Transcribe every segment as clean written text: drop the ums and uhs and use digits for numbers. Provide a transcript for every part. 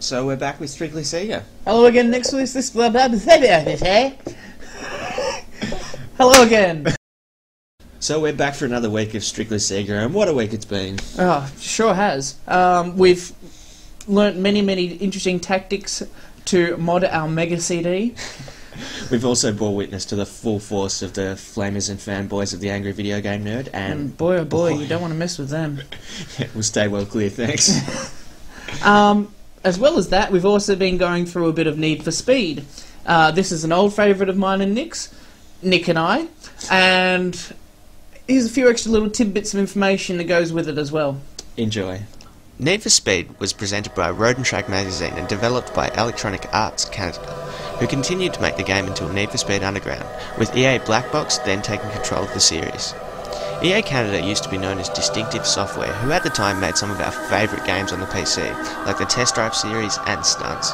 So we're back with Strictly Sega. Hello again, next week this Hello again. So we're back for another week of Strictly Sega, and what a week it's been. Oh, sure has. We've learnt many interesting tactics to mod our Mega CD. We've also bore witness to the full force of the flamers and fanboys of the Angry Video Game Nerd, and boy oh boy, you don't want to mess with them. Yeah, we'll stay well clear, thanks. As well as that, we've also been going through a bit of Need for Speed. This is an old favourite of mine and Nick's, Nick and I, and here's a few extra little tidbits of information that goes with it as well. Enjoy. Need for Speed was presented by Road and Track magazine and developed by Electronic Arts Canada, who continued to make the game until Need for Speed Underground, with EA Black Box then taking control of the series. EA Canada used to be known as Distinctive Software, who at the time made some of our favourite games on the PC, like the Test Drive series and Stunts.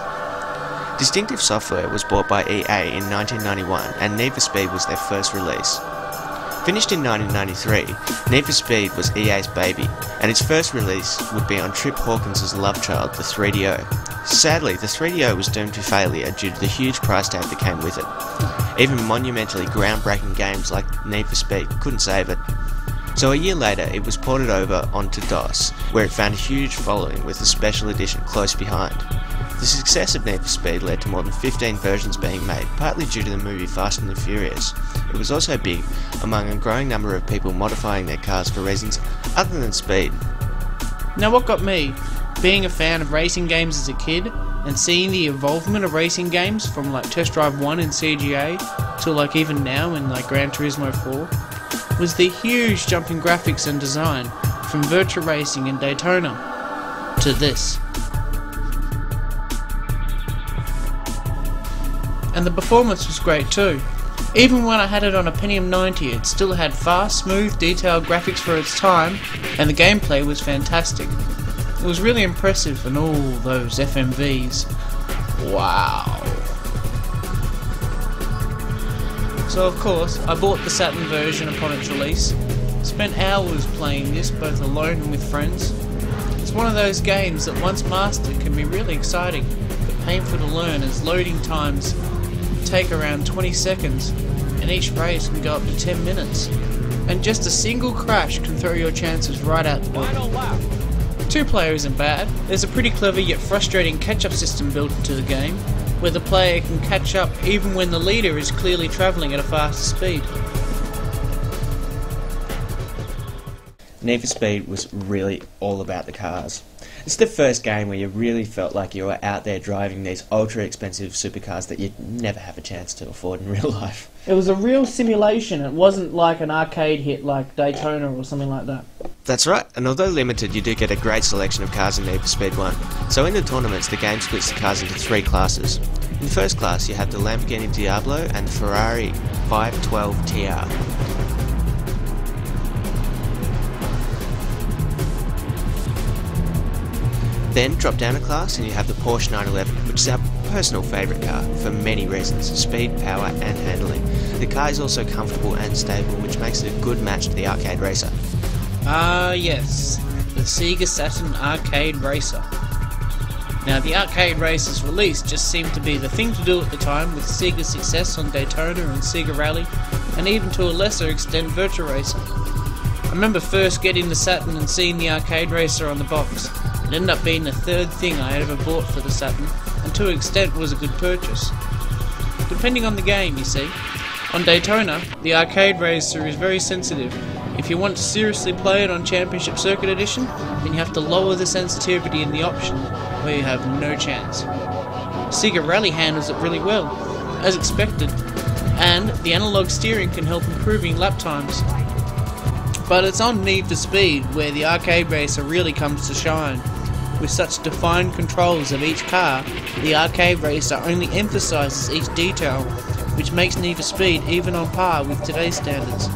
Distinctive Software was bought by EA in 1991, and Need for Speed was their first release. Finished in 1993, Need for Speed was EA's baby, and its first release would be on Trip Hawkins' love child, the 3DO. Sadly, the 3DO was doomed to failure due to the huge price tag that came with it. Even monumentally groundbreaking games like Need for Speed couldn't save it. So a year later, it was ported over onto DOS, where it found a huge following with a special edition close behind. The success of Need for Speed led to more than 15 versions being made, partly due to the movie Fast and the Furious. It was also big among a growing number of people modifying their cars for reasons other than speed. Now what got me, being a fan of racing games as a kid, and seeing the evolvement of racing games from like Test Drive 1 in CGA to like even now in like Gran Turismo 4, was the huge jump in graphics and design from Virtua Racing and Daytona to this. And the performance was great too. Even when I had it on a Pentium 90, it still had fast, smooth, detailed graphics for its time, and the gameplay was fantastic. It was really impressive, and all those FMVs. Wow. So of course, I bought the Saturn version upon its release. Spent hours playing this, both alone and with friends. It's one of those games that once mastered can be really exciting, but painful to learn as loading times take around 20 seconds, and each race can go up to 10 minutes. And just a single crash can throw your chances right out the door. Two player isn't bad. There's a pretty clever yet frustrating catch-up system built into the game, where the player can catch up even when the leader is clearly travelling at a faster speed. Need for Speed was really all about the cars. It's the first game where you really felt like you were out there driving these ultra expensive supercars that you'd never have a chance to afford in real life. It was a real simulation. It wasn't like an arcade hit like Daytona or something like that. That's right, and although limited, you do get a great selection of cars in Need for Speed 1. So in the tournaments, the game splits the cars into three classes. In the first class, you have the Lamborghini Diablo and the Ferrari 512 TR. Then drop down a class and you have the Porsche 911, which is our personal favourite car for many reasons: speed, power and handling. The car is also comfortable and stable, which makes it a good match to the arcade racer. Ah yes, the Sega Saturn Arcade Racer. Now the Arcade Racer's release just seemed to be the thing to do at the time, with Sega's success on Daytona and Sega Rally, and even to a lesser extent Virtua Racing. I remember first getting the Saturn and seeing the Arcade Racer on the box. It ended up being the third thing I had ever bought for the Saturn, and to an extent was a good purchase. Depending on the game, you see. On Daytona, the Arcade Racer is very sensitive. If you want to seriously play it on Championship Circuit Edition, then you have to lower the sensitivity in the option, where you have no chance. Sega Rally handles it really well, as expected, and the analog steering can help improving lap times. But it's on Need for Speed where the Arcade Racer really comes to shine. With such defined controls of each car, the Arcade Racer only emphasises each detail, which makes Need for Speed even on par with today's standards.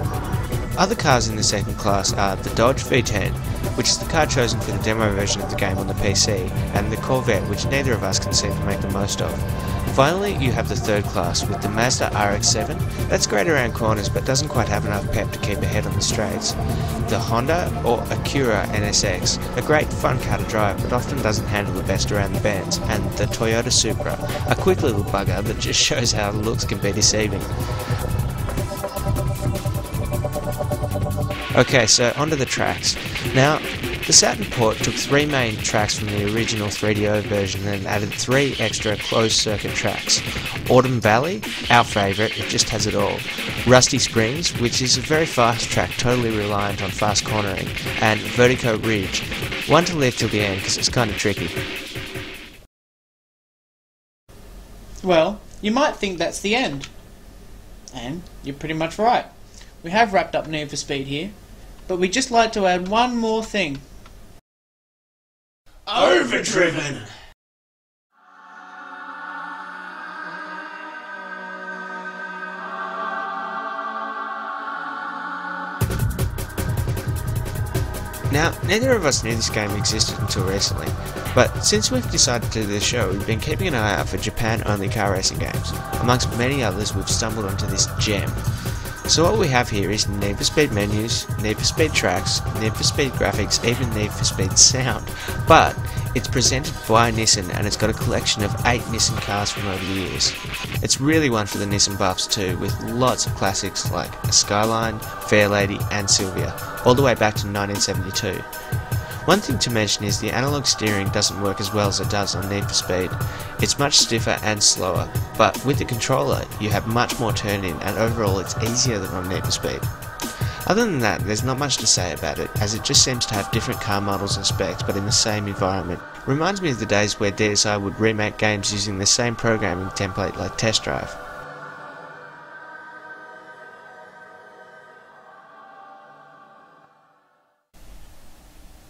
Other cars in the second class are the Dodge V10, which is the car chosen for the demo version of the game on the PC, and the Corvette, which neither of us can seem to make the most of. Finally, you have the third class with the Mazda RX-7. That's great around corners but doesn't quite have enough pep to keep ahead on the straights. The Honda or Acura NSX, a great fun car to drive but often doesn't handle the best around the bends. And the Toyota Supra, a quick little bugger that just shows how looks can be deceiving. Okay, so onto the tracks. Now, the Saturn port took 3 main tracks from the original 3DO version and added 3 extra closed-circuit tracks. Autumn Valley, our favourite, it just has it all. Rusty Springs, which is a very fast track, totally reliant on fast cornering. And Vertigo Ridge, one to leave till the end because it's kind of tricky. Well, you might think that's the end. And you're pretty much right. We have wrapped up Need for Speed here, but we'd just like to add one more thing. Overdriven! Now, neither of us knew this game existed until recently, but since we've decided to do this show, we've been keeping an eye out for Japan-only car racing games. Amongst many others, we've stumbled onto this gem. So what we have here is Need for Speed menus, Need for Speed tracks, Need for Speed graphics, even Need for Speed sound. But it's presented by Nissan and it's got a collection of 8 Nissan cars from over the years. It's really one for the Nissan buffs too, with lots of classics like a Skyline, Fairlady and Sylvia, all the way back to 1972. One thing to mention is the analog steering doesn't work as well as it does on Need for Speed. It's much stiffer and slower, but with the controller you have much more turn-in and overall it's easier than on Need for Speed. Other than that, there's not much to say about it, as it just seems to have different car models and specs but in the same environment. Reminds me of the days where DSi would remake games using the same programming template like Test Drive.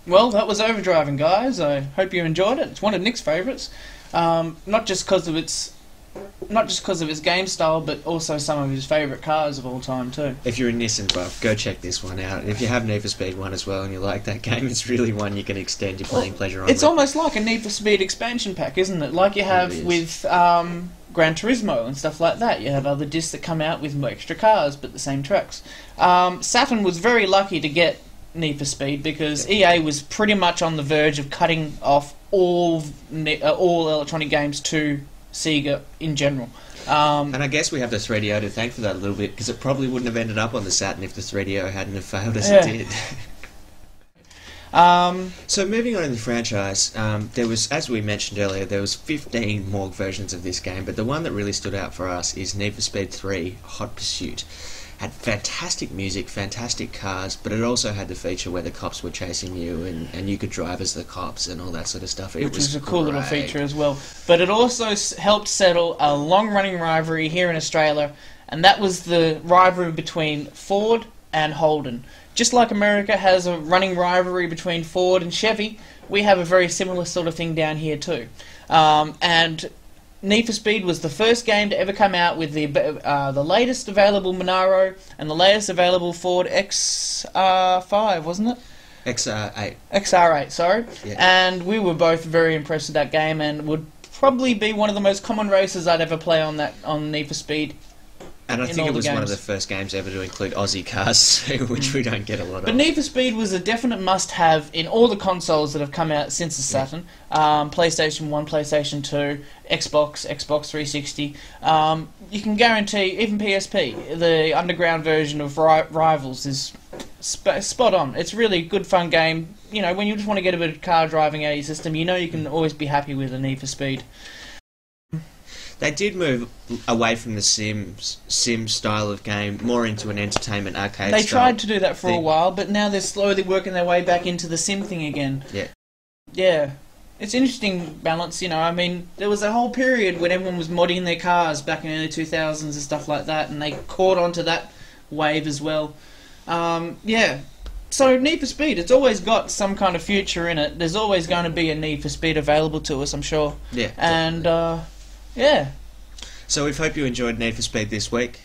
Well, that was Overdriving, guys. I hope you enjoyed it. It's one of Nick's favourites, not just because of its game style, but also some of his favourite cars of all time too. If you're a Nissan buff, go check this one out. If you have Need for Speed 1 as well and you like that game, it's really one you can extend your playing pleasure on. It's almost like a Need for Speed expansion pack, isn't it? Like you have with Gran Turismo and stuff like that. You have other discs that come out with extra cars, but the same tracks. Saturn was very lucky to get Need for Speed because EA was pretty much on the verge of cutting off all electronic games to Sega in general. And I guess we have the 3DO to thank for that a little bit, because it probably wouldn't have ended up on the Saturn if the 3DO hadn't have failed as it did. So moving on in the franchise, there was, as we mentioned earlier, there was 15 more versions of this game, but the one that really stood out for us is Need for Speed 3 Hot Pursuit. Had fantastic music, fantastic cars, but it also had the feature where the cops were chasing you and you could drive as the cops and all that sort of stuff. Which was a cool little feature as well. But it also helped settle a long-running rivalry here in Australia, and that was the rivalry between Ford and Holden. Just like America has a running rivalry between Ford and Chevy, we have a very similar sort of thing down here too. And Need for Speed was the first game to ever come out with the latest available Monaro and the latest available Ford XR5, wasn't it? XR8. XR8, sorry. Yeah. And we were both very impressed with that game and would probably be one of the most common races I'd ever play on Need for Speed. And I think it was one of the first games ever to include Aussie cars, which we don't get a lot of. But Need for Speed was a definite must-have in all the consoles that have come out since the Saturn. PlayStation 1, PlayStation 2, Xbox 360. You can guarantee, even PSP, the underground version of Rivals is spot on. It's really a good, fun game. You know, when you just want to get a bit of car driving out of your system, you know you can always be happy with a Need for Speed. They did move away from the sim style of game, more into an entertainment arcade style. They tried to do that for a while, but now they're slowly working their way back into the sim thing again. Yeah. Yeah. It's an interesting balance, you know. I mean, there was a whole period when everyone was modding their cars back in the early 2000s and stuff like that, and they caught onto that wave as well. Yeah. So Need for Speed, it's always got some kind of future in it. There's always going to be a Need for Speed available to us, I'm sure. Yeah. And, yeah. So we hope you enjoyed Need for Speed this week.